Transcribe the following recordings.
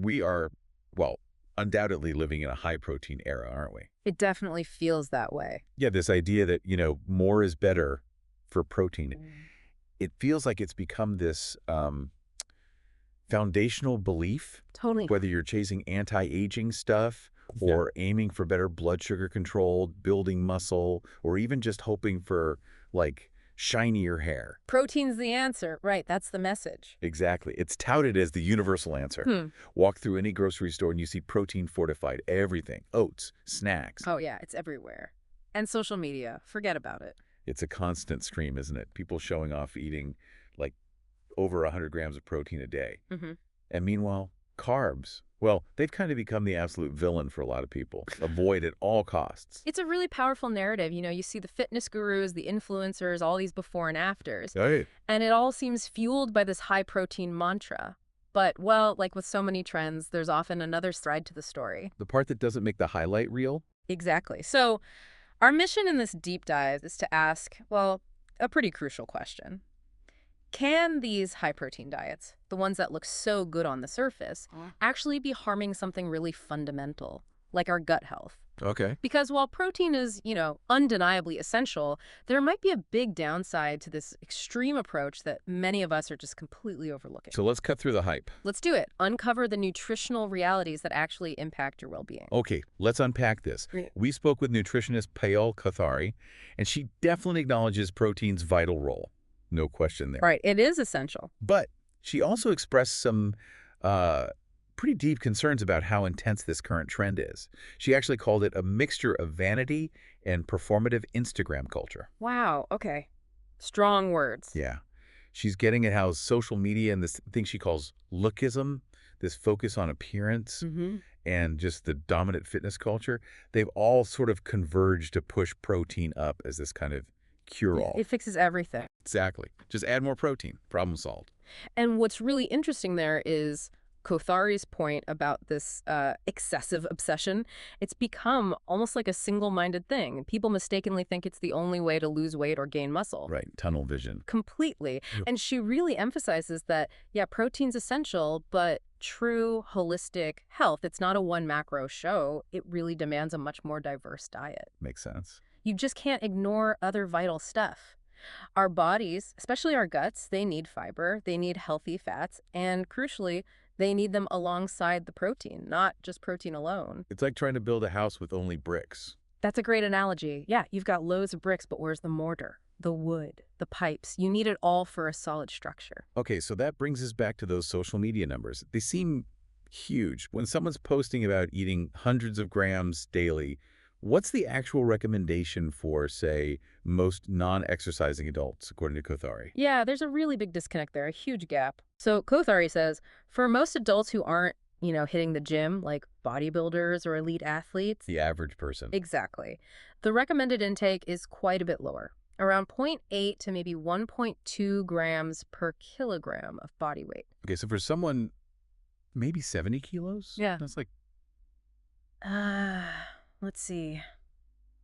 We are, well, undoubtedly living in a high-protein era, aren't we? It definitely feels that way. Yeah, this idea that, more is better for protein. It feels like it's become this foundational belief, Totally. whether you're chasing anti-aging stuff or aiming for better blood sugar control, building muscle, or even just hoping for, like, shinier hair. Protein's the answer. Right, that's the message. Exactly. It's touted as the universal answer. Walk through any grocery store and you see protein-fortified everything. Oats, snacks. Oh, yeah, it's everywhere. And social media, forget about it. It's a constant stream, isn't it? People showing off eating, like, over 100 grams of protein a day. And meanwhile, carbs, well, they've kind of become the absolute villain for a lot of people. Avoid at all costs. It's a really powerful narrative. You see the fitness gurus, the influencers, all these before and afters. Right. And it all seems fueled by this high-protein mantra. But, well, like with so many trends, there's often another side to the story. The part that doesn't make the highlight reel? Exactly. So our mission in this deep dive is to ask, well, a pretty crucial question. Can these high-protein diets, the ones that look so good on the surface, actually be harming something really fundamental, like our gut health? Okay. Because while protein is, undeniably essential, there might be a big downside to this extreme approach that many of us are just completely overlooking. So let's cut through the hype. Let's do it. Uncover the nutritional realities that actually impact your well-being. Okay, let's unpack this. We spoke with nutritionist Payal Kothari, and she definitely acknowledges protein's vital role. No question there. Right, it is essential. But she also expressed some pretty deep concerns about how intense this current trend is. She actually called it a mixture of vanity and performative Instagram culture. Wow, okay. Strong words. Yeah. She's getting at how social media and this thing she calls lookism, this focus on appearance, and just the dominant fitness culture, they've all sort of converged to push protein up as this kind of cure-all. It fixes everything. Exactly. Just add more protein. Problem solved. And what's really interesting there is Kothari's point about this excessive obsession. It's become almost like a single-minded thing. People mistakenly think it's the only way to lose weight or gain muscle. Right. Tunnel vision. Completely. And she really emphasizes that, yeah, protein's essential, but true holistic health, it's not a one macro show. It really demands a much more diverse diet. Makes sense. You just can't ignore other vital stuff. Our bodies, especially our guts, they need fiber, they need healthy fats, and crucially, they need them alongside the protein, not just protein alone. It's like trying to build a house with only bricks. That's a great analogy. Yeah, you've got loads of bricks, but where's the mortar, the wood, the pipes? You need it all for a solid structure. Okay, so that brings us back to those social media numbers. They seem huge. When someone's posting about eating hundreds of grams daily, what's the actual recommendation for, say, most non-exercising adults, according to Kothari? Yeah, there's a really big disconnect there, a huge gap. So Kothari says, for most adults who aren't, hitting the gym, like bodybuilders or elite athletes. The average person. Exactly. The recommended intake is quite a bit lower, around 0.8 to maybe 1.2 grams per kilogram of body weight. Okay, so for someone maybe 70 kilos? Yeah. That's like... Let's see,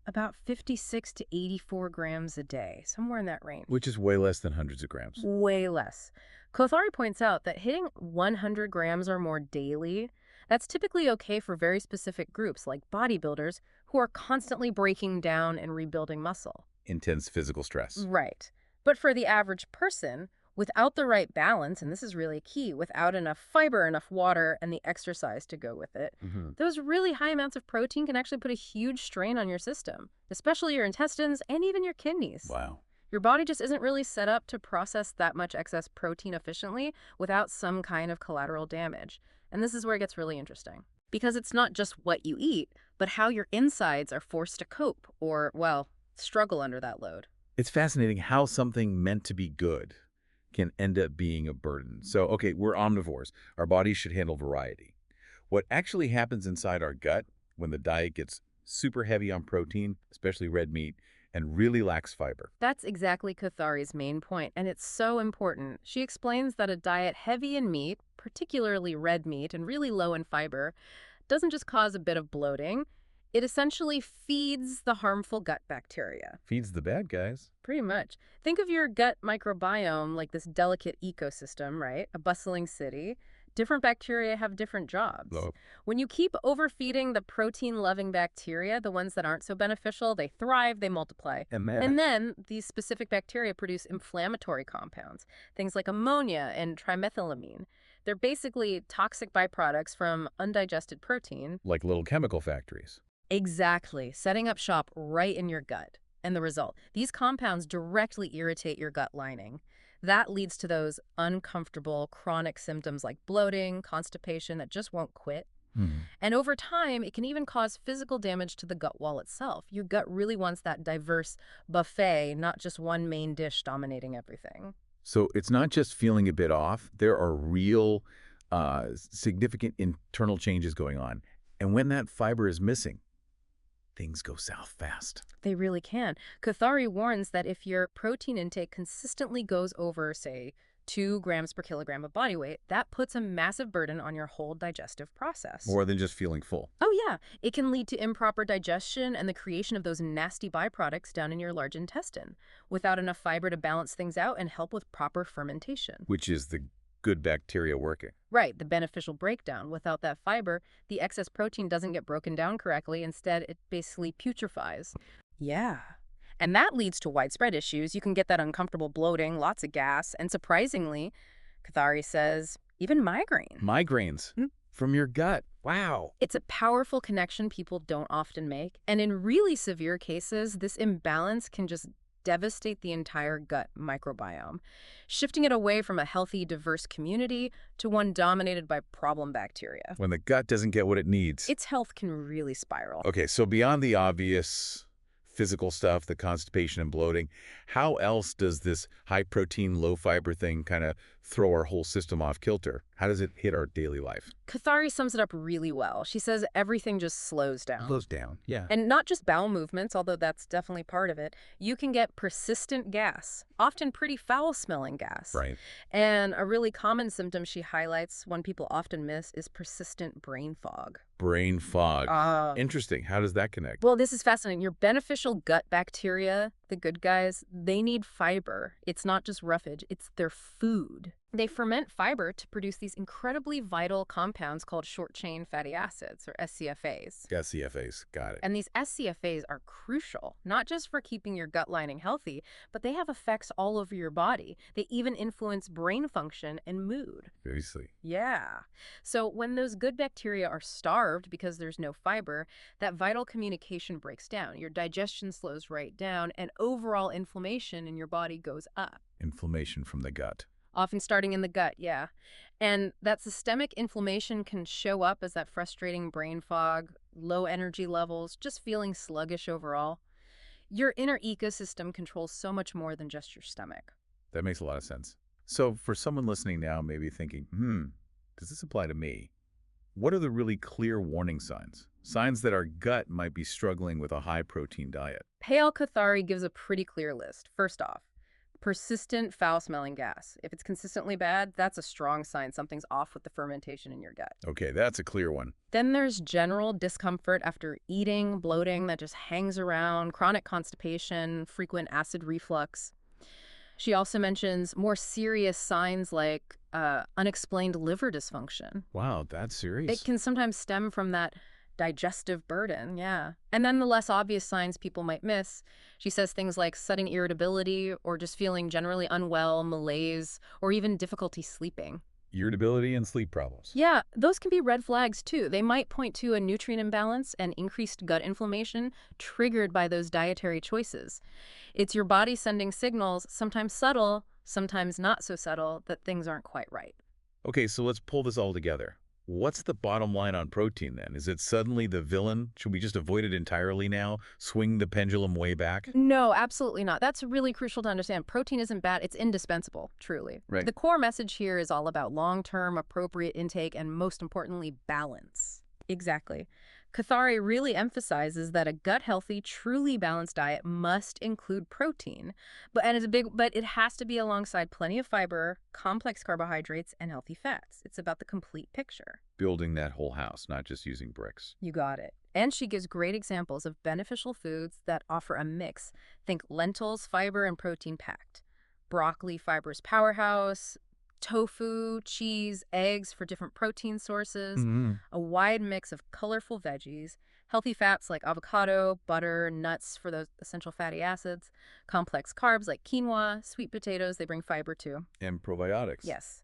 about 56 to 84 grams a day, somewhere in that range. Which is way less than hundreds of grams. Way less. Kothari points out that hitting 100 grams or more daily, that's typically okay for very specific groups like bodybuilders who are constantly breaking down and rebuilding muscle. Intense physical stress. Right. But for the average person, without the right balance, and this is really key, without enough fiber, enough water, and the exercise to go with it, those really high amounts of protein can actually put a huge strain on your system, especially your intestines and even your kidneys. Wow. Your body just isn't really set up to process that much excess protein efficiently without some kind of collateral damage. And this is where it gets really interesting. Because it's not just what you eat, but how your insides are forced to cope or, well, struggle under that load. It's fascinating how something meant to be good can end up being a burden. So, okay, we're omnivores. Our bodies should handle variety. What actually happens inside our gut when the diet gets super heavy on protein, especially red meat, and really lacks fiber? That's exactly Kothari's main point, and it's so important. She explains that a diet heavy in meat, particularly red meat, and really low in fiber, doesn't just cause a bit of bloating. It essentially feeds the harmful gut bacteria. Feeds the bad guys. Pretty much. Think of your gut microbiome like this delicate ecosystem, right? A bustling city. different bacteria have different jobs. Oh. When you keep overfeeding the protein-loving bacteria, the ones that aren't so beneficial, they thrive, they multiply. And then these specific bacteria produce inflammatory compounds, things like ammonia and trimethylamine. They're basically toxic byproducts from undigested protein. Like little chemical factories. Exactly, setting up shop right in your gut. And the result, these compounds directly irritate your gut lining. That leads to those uncomfortable chronic symptoms like bloating, constipation that just won't quit. And over time, it can even cause physical damage to the gut wall itself. Your gut really wants that diverse buffet, not just one main dish dominating everything. So it's not just feeling a bit off. There are real significant internal changes going on. And when that fiber is missing, things go south fast. They really can. Kothari warns that if your protein intake consistently goes over, say, 2 grams per kilogram of body weight, that puts a massive burden on your whole digestive process. More than just feeling full. Oh, yeah. It can lead to improper digestion and the creation of those nasty byproducts down in your large intestine, without enough fiber to balance things out and help with proper fermentation. Which is the good bacteria working. Right, the beneficial breakdown. Without that fiber, the excess protein doesn't get broken down correctly. Instead, it basically putrefies. Yeah. And that leads to widespread issues. You can get that uncomfortable bloating, lots of gas, and surprisingly, Kothari says, even migraine. Migraines from your gut. Wow. It's a powerful connection people don't often make. And in really severe cases, this imbalance can just devastate the entire gut microbiome, shifting it away from a healthy, diverse community to one dominated by problem bacteria. When the gut doesn't get what it needs. Its health can really spiral. Okay, so beyond the obvious physical stuff, the constipation and bloating, how else does this high-protein, low-fiber thing kind of throw our whole system off kilter? How does it hit our daily life? Kothari sums it up really well. She says everything just slows down. Slows down, yeah. And not just bowel movements, although that's definitely part of it. You can get persistent gas, often pretty foul-smelling gas. Right. And a really common symptom she highlights, one people often miss, is persistent brain fog. Brain fog. Interesting. How does that connect? Well, this is fascinating. Your beneficial gut bacteria, the good guys, they need fiber. It's not just roughage, it's their food. They ferment fiber to produce these incredibly vital compounds called short-chain fatty acids, or SCFAs. SCFAs, got it. And these SCFAs are crucial, not just for keeping your gut lining healthy, but they have effects all over your body. They even influence brain function and mood. Obviously. Yeah. So when those good bacteria are starved because there's no fiber, that vital communication breaks down. Your digestion slows right down, and overall inflammation in your body goes up. Inflammation from the gut. Often starting in the gut, yeah. And that systemic inflammation can show up as that frustrating brain fog, low energy levels, just feeling sluggish overall. Your inner ecosystem controls so much more than just your stomach. That makes a lot of sense. So for someone listening now, maybe thinking, does this apply to me? What are the really clear warning signs? Signs that our gut might be struggling with a high-protein diet. Payal Kothari gives a pretty clear list. First off, persistent foul-smelling gas. If it's consistently bad, that's a strong sign something's off with the fermentation in your gut. Okay, that's a clear one. Then there's general discomfort after eating, bloating that just hangs around, chronic constipation, frequent acid reflux. She also mentions more serious signs like unexplained liver dysfunction. Wow, that's serious. It can sometimes stem from that digestive burden, yeah. And then the less obvious signs people might miss. She says things like sudden irritability or just feeling generally unwell, malaise, or even difficulty sleeping. Irritability and sleep problems. Yeah, those can be red flags too. They might point to a nutrient imbalance and increased gut inflammation triggered by those dietary choices. It's your body sending signals, sometimes subtle, sometimes not so subtle, that things aren't quite right. Okay, so let's pull this all together. What's the bottom line on protein then? Is it suddenly the villain? Should we just avoid it entirely now? Swing the pendulum way back? No, absolutely not. That's really crucial to understand. Protein isn't bad. It's indispensable, truly. Right. The core message here is all about long-term, appropriate intake and, most importantly, balance. Exactly. Kothari really emphasizes that a gut-healthy, truly balanced diet must include protein, but it has to be alongside plenty of fiber, complex carbohydrates, and healthy fats. It's about the complete picture. Building that whole house, not just using bricks. You got it. And she gives great examples of beneficial foods that offer a mix. Think lentils, fiber, and protein packed. Broccoli, fiber's powerhouse. tofu, cheese, eggs for different protein sources, Mm-hmm. a wide mix of colorful veggies, healthy fats like avocado, butter, nuts for those essential fatty acids, complex carbs like quinoa, sweet potatoes, they bring fiber too. And probiotics. Yes.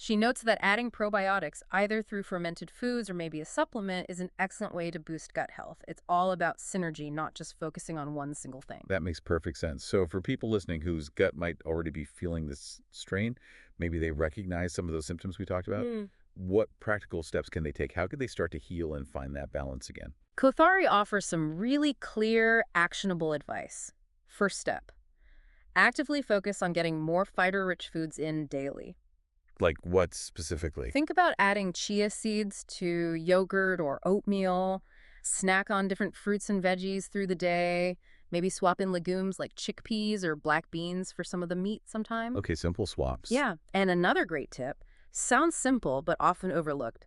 She notes that adding probiotics, either through fermented foods or maybe a supplement, is an excellent way to boost gut health. It's all about synergy, not just focusing on one single thing. That makes perfect sense. So for people listening whose gut might already be feeling this strain, maybe they recognize some of those symptoms we talked about, what practical steps can they take? How could they start to heal and find that balance again? Kothari offers some really clear, actionable advice. First step, actively focus on getting more fiber-rich foods in daily. Like what specifically? Think about adding chia seeds to yogurt or oatmeal, snack on different fruits and veggies through the day, maybe swap in legumes like chickpeas or black beans for some of the meat sometime. Okay, simple swaps. Yeah, and another great tip, sounds simple but often overlooked.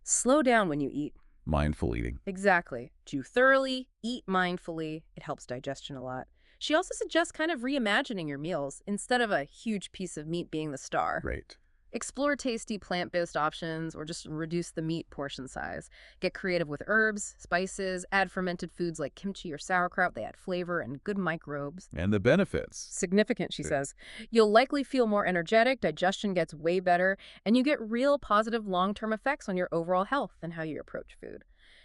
Slow down when you eat. Mindful eating. Exactly. Chew thoroughly, eat mindfully. It helps digestion a lot. She also suggests kind of reimagining your meals instead of a huge piece of meat being the star. Right. Explore tasty plant-based options or just reduce the meat portion size. Get creative with herbs, spices, add fermented foods like kimchi or sauerkraut. They add flavor and good microbes. And the benefits. Significant, she Good. says. You'll likely feel more energetic, digestion gets way better, and you get real positive long-term effects on your overall health and how you approach food.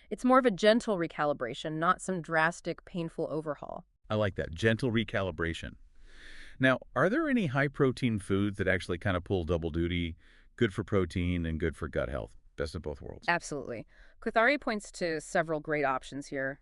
It's more of a gentle recalibration, not some drastic, painful overhaul. I like that. Gentle recalibration. Now, are there any high-protein foods that actually kind of pull double duty, good for protein and good for gut health? Best of both worlds. Absolutely. Kothari points to several great options here.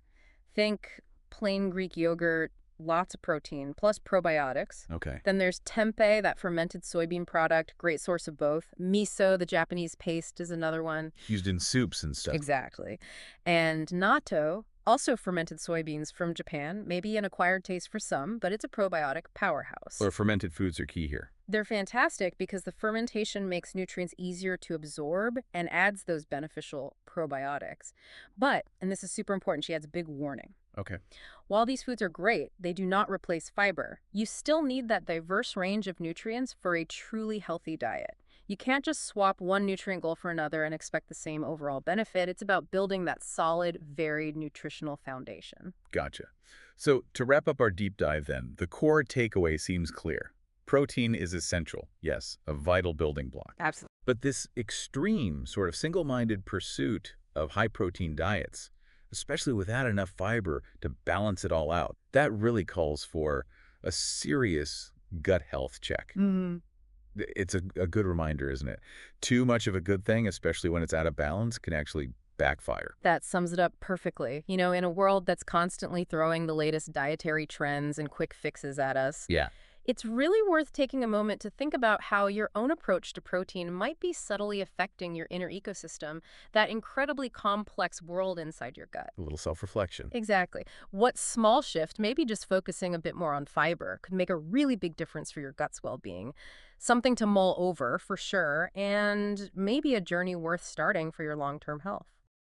Think plain Greek yogurt, lots of protein, plus probiotics. Okay. Then there's tempeh, that fermented soybean product, great source of both. Miso, the Japanese paste, is another one. Used in soups and stuff. Exactly. And natto, also fermented soybeans from Japan, maybe an acquired taste for some, but it's a probiotic powerhouse. Or fermented foods are key here. They're fantastic because the fermentation makes nutrients easier to absorb and adds those beneficial probiotics. But, and this is super important, she adds a big warning. Okay. While these foods are great, they do not replace fiber. You still need that diverse range of nutrients for a truly healthy diet. You can't just swap one nutrient goal for another and expect the same overall benefit. It's about building that solid, varied nutritional foundation. Gotcha. So to wrap up our deep dive then, the core takeaway seems clear. Protein is essential, yes, a vital building block. Absolutely. But this extreme sort of single-minded pursuit of high-protein diets, especially without enough fiber to balance it all out, that really calls for a serious gut health check. It's a good reminder, isn't it? Too much of a good thing, especially when it's out of balance, can actually backfire. That sums it up perfectly. You know, in a world that's constantly throwing the latest dietary trends and quick fixes at us, Yeah. it's really worth taking a moment to think about how your own approach to protein might be subtly affecting your inner ecosystem, that incredibly complex world inside your gut. A little self-reflection. Exactly. What small shift, maybe just focusing a bit more on fiber, could make a really big difference for your gut's well-being. Something to mull over, for sure, and maybe a journey worth starting for your long-term health.